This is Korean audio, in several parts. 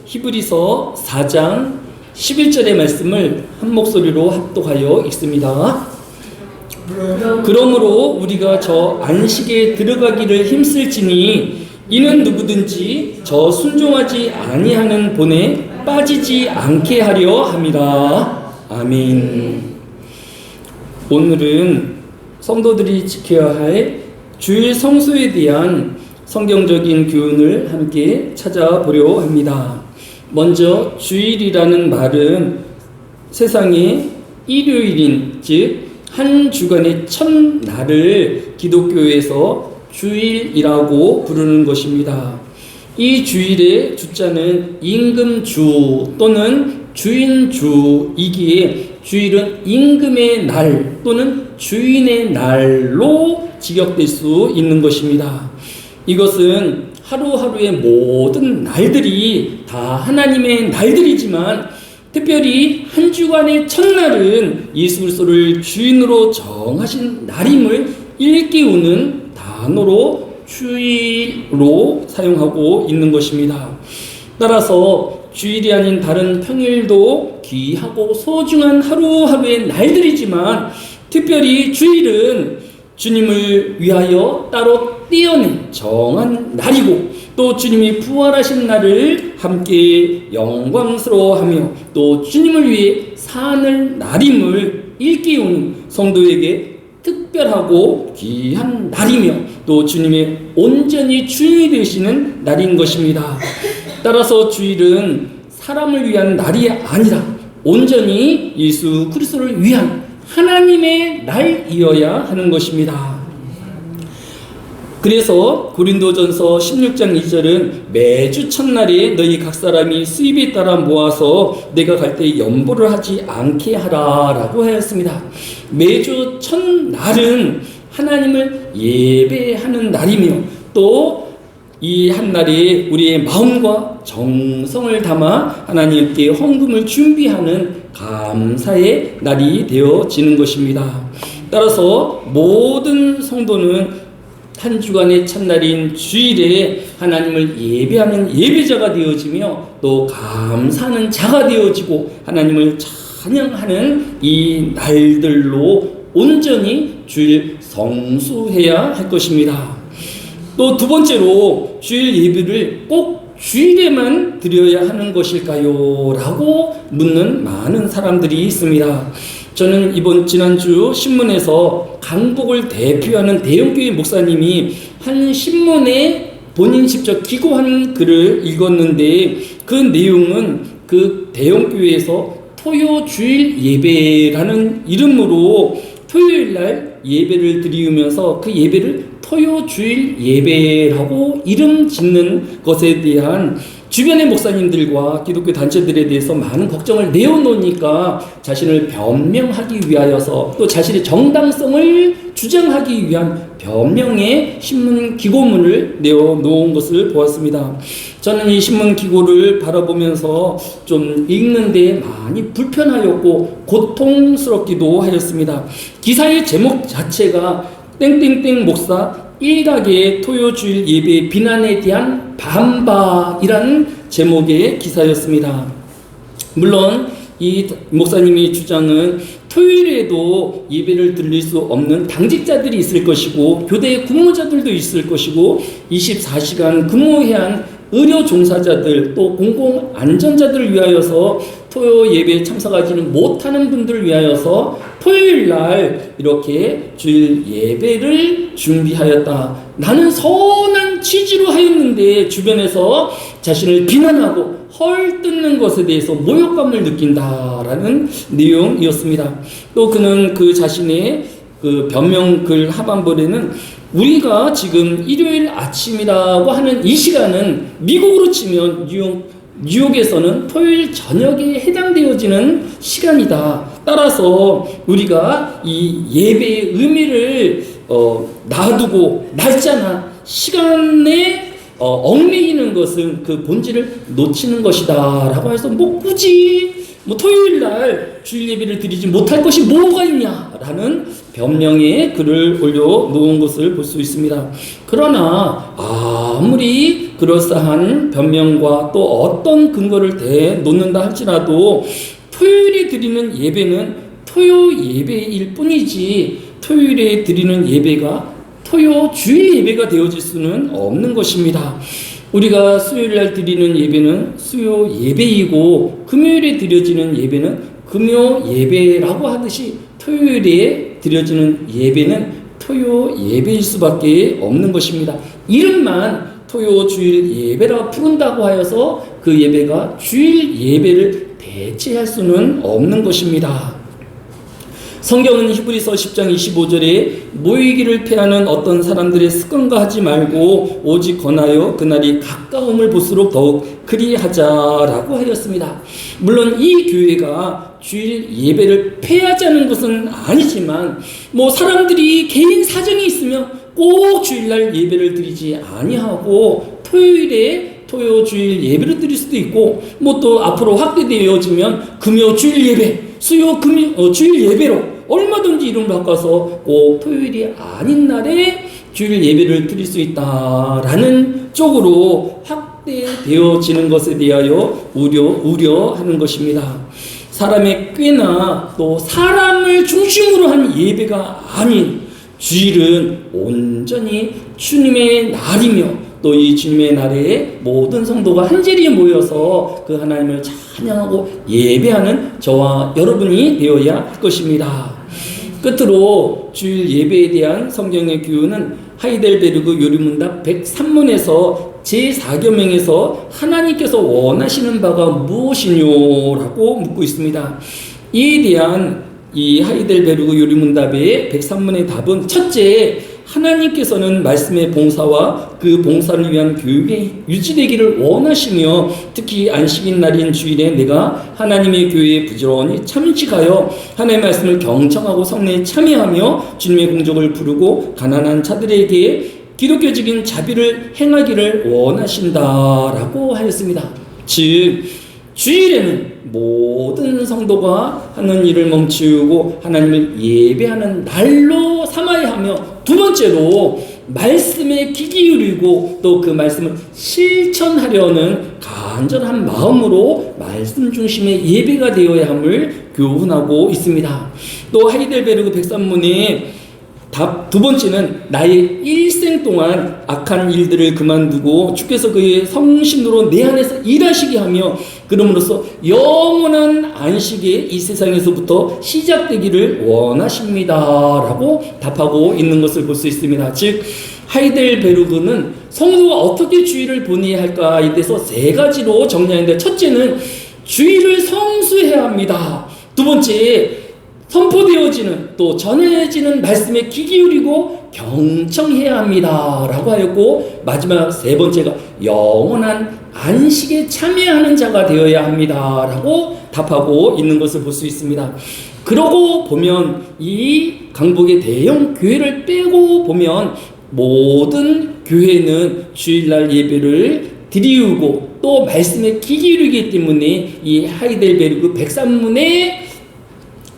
히브리서 4장 11절의 말씀을 한 목소리로 합독하여 읽습니다. 그러므로 우리가 저 안식에 들어가기를 힘쓸지니 이는 누구든지 저 순종하지 아니하는 본에 빠지지 않게 하려 함이라. 아멘. 오늘은 성도들이 지켜야 할 주일 성수에 대한 성경적인 교훈을 함께 찾아보려 합니다. 먼저 주일이라는 말은 세상의 일요일인 즉 한 주간의 첫날을 기독교에서 주일이라고 부르는 것입니다. 이 주일의 주자는 임금주 또는 주인주이기에 주일은 임금의 날 또는 주인의 날로 직역될 수 있는 것입니다. 이것은 하루하루의 모든 날들이 다 하나님의 날들이지만 특별히 한 주간의 첫날은 예수 그리스도를 주인으로 정하신 날임을 일깨우는 단어로 주일로 사용하고 있는 것입니다. 따라서 주일이 아닌 다른 평일도 귀하고 소중한 하루하루의 날들이지만 특별히 주일은 주님을 위하여 따로 떼어낸 정한 날이고 또 주님이 부활하신 날을 함께 영광스러워하며 또 주님을 위해 사는 날임을 일깨우는 성도에게 특별하고 귀한 날이며 또 주님의 온전히 주인이 되시는 날인 것입니다. 따라서 주일은 사람을 위한 날이 아니라 온전히 예수 그리스도를 위한 하나님의 날이어야 하는 것입니다. 그래서 고린도전서 16장 2절은 매주 첫날에 너희 각 사람이 수입에 따라 모아서 내가 갈 때 연보를 하지 않게 하라 라고 하였습니다. 매주 첫날은 하나님을 예배하는 날이며 또 이 한날에 우리의 마음과 정성을 담아 하나님께 헌금을 준비하는 감사의 날이 되어지는 것입니다. 따라서 모든 성도는 한 주간의 첫날인 주일에 하나님을 예배하는 예배자가 되어지며 또 감사하는 자가 되어지고 하나님을 찬양하는 이 날들로 온전히 주일 성수해야 할 것입니다. 또 두 번째로 주일 예배를 꼭 주일에만 드려야 하는 것일까요? 라고 묻는 많은 사람들이 있습니다. 저는 지난주 신문에서 강북을 대표하는 대형교회 목사님이 한 신문에 본인 직접 기고한 글을 읽었는데 그 내용은 그 대형교회에서 토요 주일 예배라는 이름으로 토요일날 예배를 드리면서 그 예배를 토요 주일 예배라고 이름 짓는 것에 대한 주변의 목사님들과 기독교 단체들에 대해서 많은 걱정을 내어놓으니까 자신을 변명하기 위하여서 또 자신의 정당성을 주장하기 위한 변명의 신문 기고문을 내어놓은 것을 보았습니다. 저는 이 신문 기고를 바라보면서 좀 읽는데 많이 불편하였고 고통스럽기도 하였습니다. 기사의 제목 자체가 땡땡땡 목사 일각의 토요주일 예배 비난에 대한 반박이라는 제목의 기사였습니다. 물론 이 목사님의 주장은 토요일에도 예배를 드릴 수 없는 당직자들이 있을 것이고 교대 근무자들도 있을 것이고 24시간 근무해야 한 의료 종사자들 또 공공안전자들을 위하여서 토요 예배에 참석하지는 못하는 분들을 위하여서 토요일날 이렇게 주일 예배를 준비하였다. 나는 선한 취지로 하였는데 주변에서 자신을 비난하고 헐뜯는 것에 대해서 모욕감을 느낀다라는 내용이었습니다. 또 그는 그 자신의 그 변명글 하반부에는 우리가 지금 일요일 아침이라고 하는 이 시간은 미국으로 치면 뉴욕에서는 토요일 저녁에 해당되어지는 시간이다. 따라서 우리가 이 예배의 의미를 놔두고 날짜나 시간에 얽매이는 것은 그 본질을 놓치는 것이다 라고 해서 굳이 토요일날 주일 예배를 드리지 못할 것이 뭐가 있냐라는 변명의 글을 올려놓은 것을 볼 수 있습니다. 그러나 아무리 그럴싸한 변명과 또 어떤 근거를 대놓는다 할지라도 토요일에 드리는 예배는 토요 예배일 뿐이지 토요일에 드리는 예배가 토요 주일 예배가 되어질 수는 없는 것입니다. 우리가 수요일날 드리는 예배는 수요 예배이고 금요일에 드려지는 예배는 금요 예배라고 하듯이 토요일에 드려지는 예배는 토요 예배일 수밖에 없는 것입니다. 이름만 토요 주일 예배라 부른다고 하여서 그 예배가 주일 예배를 대체할 수는 없는 것입니다. 성경은 히브리서 10장 25절에 모이기를 패하는 어떤 사람들의 습관과 하지 말고 오직 권하여 그날이 가까움을 볼수록 더욱 그리하자라고 하였습니다. 물론 이 교회가 주일 예배를 패하자는 것은 아니지만 사람들이 개인 사정이 있으면 꼭 주일날 예배를 드리지 아니하고 토요일에 토요 주일 예배를 드릴 수도 있고 또 앞으로 확대되어지면 금요 주일 예배, 수요 금요 주일 예배로 얼마든지 이름을 바꿔서 꼭 토요일이 아닌 날에 주일 예배를 드릴 수 있다라는 쪽으로 확대되어지는 것에 대하여 우려하는 것입니다. 사람의 꾀나 또 사람을 중심으로 한 예배가 아닌 주일은 온전히 주님의 날이며 또 이 주님의 날에 모든 성도가 한자리에 모여서 그 하나님을 찬양하고 예배하는 저와 여러분이 되어야 할 것입니다. 끝으로 주일 예배에 대한 성경의 교훈은 하이델베르그 요리문답 103문에서 제4교명에서 하나님께서 원하시는 바가 무엇이뇨라고 묻고 있습니다. 이에 대한 이 하이델베르그 요리문답의 103문의 답은 첫째, 하나님께서는 말씀의 봉사와 그 봉사를 위한 교육이 유지되기를 원하시며 특히 안식인 날인 주일에 내가 하나님의 교회에 부지런히 참직하여 하나님의 말씀을 경청하고 성례에 참여하며 주님의 공적을 부르고 가난한 자들에게 기독교적인 자비를 행하기를 원하신다라고 하였습니다. 즉 주일에는 모든 성도가 하는 일을 멈추고 하나님을 예배하는 날로 삼아야 하며 두 번째로 말씀에 귀 기울이고 또 그 말씀을 실천하려는 간절한 마음으로 말씀 중심의 예배가 되어야 함을 교훈하고 있습니다. 또 하이델베르그 103문의 답 두 번째는 나의 일생 동안 악한 일들을 그만두고 주께서 그의 성신으로 내 안에서 일하시게 하며 그럼으로써 영원한 안식이 이 세상에서부터 시작되기를 원하십니다 라고 답하고 있는 것을 볼 수 있습니다. 즉 하이델베르그는 성도가 어떻게 주일을 보내야 할까에 대해서 세 가지로 정리하는데 첫째는 주일을 성수해야 합니다. 두 번째 선포되어지는 또 전해지는 말씀에 귀 기울이고 경청해야 합니다 라고 하였고 마지막 세 번째가 영원한 안식에 참여하는 자가 되어야 합니다 라고 답하고 있는 것을 볼 수 있습니다. 그러고 보면 이 강북의 대형 교회를 빼고 보면 모든 교회는 주일날 예배를 드리우고 또 말씀에 귀 기울이기 때문에 이 하이델베르그 103문의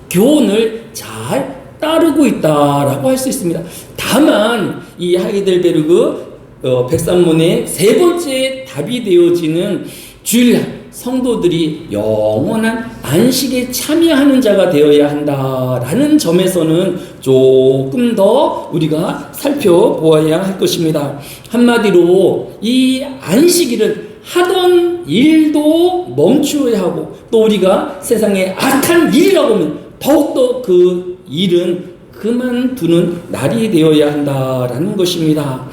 교훈을 잘 따르고 있다라고 할 수 있습니다. 다만 이 하이델베르그 103문의 세 번째 답이 되어지는 주일날 성도들이 영원한 안식에 참여하는 자가 되어야 한다라는 점에서는 조금 더 우리가 살펴보아야 할 것입니다. 한마디로 이 안식일은 하던 일도 멈추어야 하고 또 우리가 세상에 악한 일이라고 하면 더욱더 그 일은 그만두는 날이 되어야 한다라는 것입니다.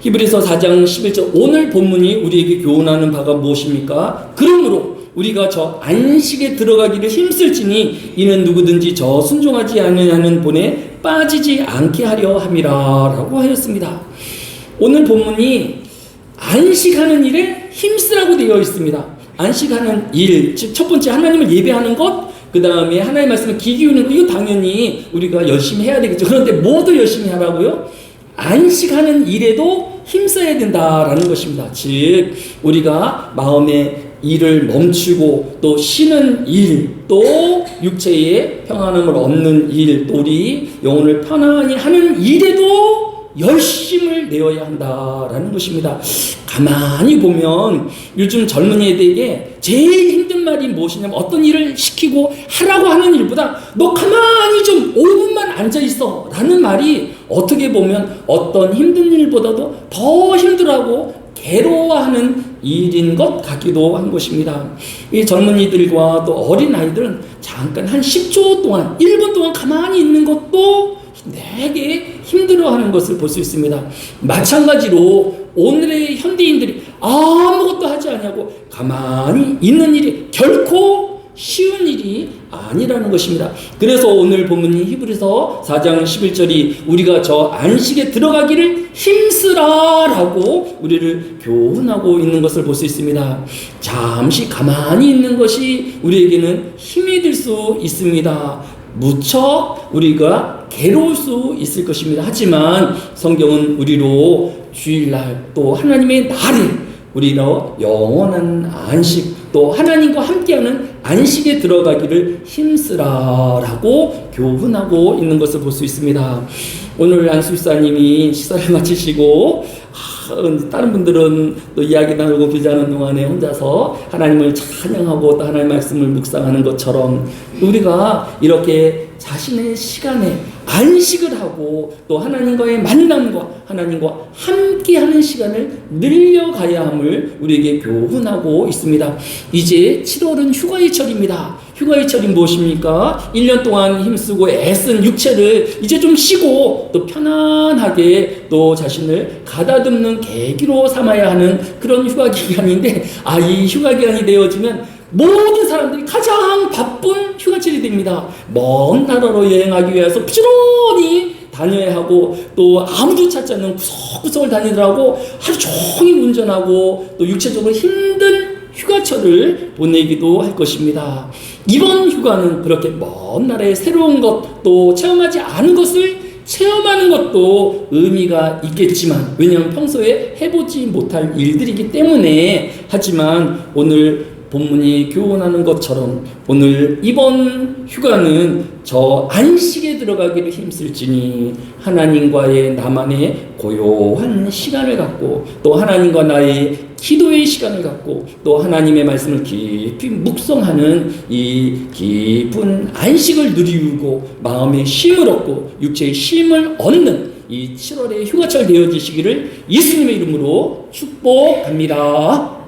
히브리서 4장 11절 오늘 본문이 우리에게 교훈하는 바가 무엇입니까? 그러므로 우리가 저 안식에 들어가기를 힘쓸지니 이는 누구든지 저 순종하지 아니하는 본에 빠지지 않게 하려 함이라 라고 하였습니다. 오늘 본문이 안식하는 일에 힘쓰라고 되어 있습니다. 안식하는 일, 즉 첫 번째 하나님을 예배하는 것, 그 다음에 하나님의 말씀을 귀 기울이는 거, 이거 당연히 우리가 열심히 해야 되겠죠. 그런데 뭐도 열심히 하라고요? 안식하는 일에도 힘써야 된다라는 것입니다. 즉 우리가 마음의 일을 멈추고 또 쉬는 일, 또 육체의 평안함을 얻는 일, 또 우리 영혼을 편안히 하는 일에도 열심을 내어야 한다라는 것입니다. 가만히 보면 요즘 젊은이들에게 제일 힘든 말이 무엇이냐면 어떤 일을 시키고 하라고 하는 일보다 너 가만히 좀 5분만 앉아있어 라는 말이 어떻게 보면 어떤 힘든 일보다도 더 힘들어하고 괴로워하는 일인 것 같기도 한 것입니다. 이 젊은이들과 또 어린아이들은 잠깐 한 10초 동안 1분 동안 가만히 있는 것도 되게 힘들어하는 것을 볼 수 있습니다. 마찬가지로 오늘의 현대인들이 아무것도 하지 않냐고 가만히 있는 일이 결코 쉬운 일이 아니라는 것입니다. 그래서 오늘 본문인 히브리서 4장 11절이 우리가 저 안식에 들어가기를 힘쓰라라고 우리를 교훈하고 있는 것을 볼 수 있습니다. 잠시 가만히 있는 것이 우리에게는 힘이 될 수 있습니다. 무척 우리가 괴로울 수 있을 것입니다. 하지만 성경은 우리로 주일날 또 하나님의 날에 우리로 영원한 안식 또 하나님과 함께하는 안식에 들어가기를 힘쓰라라고 교훈하고 있는 것을 볼 수 있습니다. 오늘 안수사님이 시사를 마치시고 다른 분들은 또 이야기 나누고 교제하는 동안에 혼자서 하나님을 찬양하고 또 하나님의 말씀을 묵상하는 것처럼 우리가 이렇게 자신의 시간에 안식을 하고 또 하나님과의 만남과 하나님과 함께하는 시간을 늘려가야 함을 우리에게 교훈하고 있습니다. 이제 7월은 휴가의 철입니다. 휴가의 철이 무엇입니까? 1년 동안 힘쓰고 애쓴 육체를 이제 좀 쉬고 또 편안하게 또 자신을 가다듬는 계기로 삼아야 하는 그런 휴가 기간인데 이 휴가 기간이 되어지면 모든 사람들이 가장 바쁜 휴가철이 됩니다. 먼 나라로 여행하기 위해서 부지런히 다녀야 하고 또 아무도 찾지 않는 구석구석을 다니더라고 하루 종일 운전하고 또 육체적으로 힘든 휴가철을 보내기도 할 것입니다. 이번 휴가는 그렇게 먼 나라의 새로운 것 또 체험하지 않은 것을 체험하는 것도 의미가 있겠지만 왜냐하면 평소에 해보지 못할 일들이기 때문에 하지만 오늘 본문이 교훈하는 것처럼 오늘 이번 휴가는 저 안식에 들어가기를 힘쓸지니 하나님과의 나만의 고요한 시간을 갖고 또 하나님과 나의 기도의 시간을 갖고 또 하나님의 말씀을 깊이 묵상하는 이 깊은 안식을 누리고 마음의 쉼을 얻고 육체의 쉼을 얻는 이 7월의 휴가철 되어지시기를 예수님의 이름으로 축복합니다.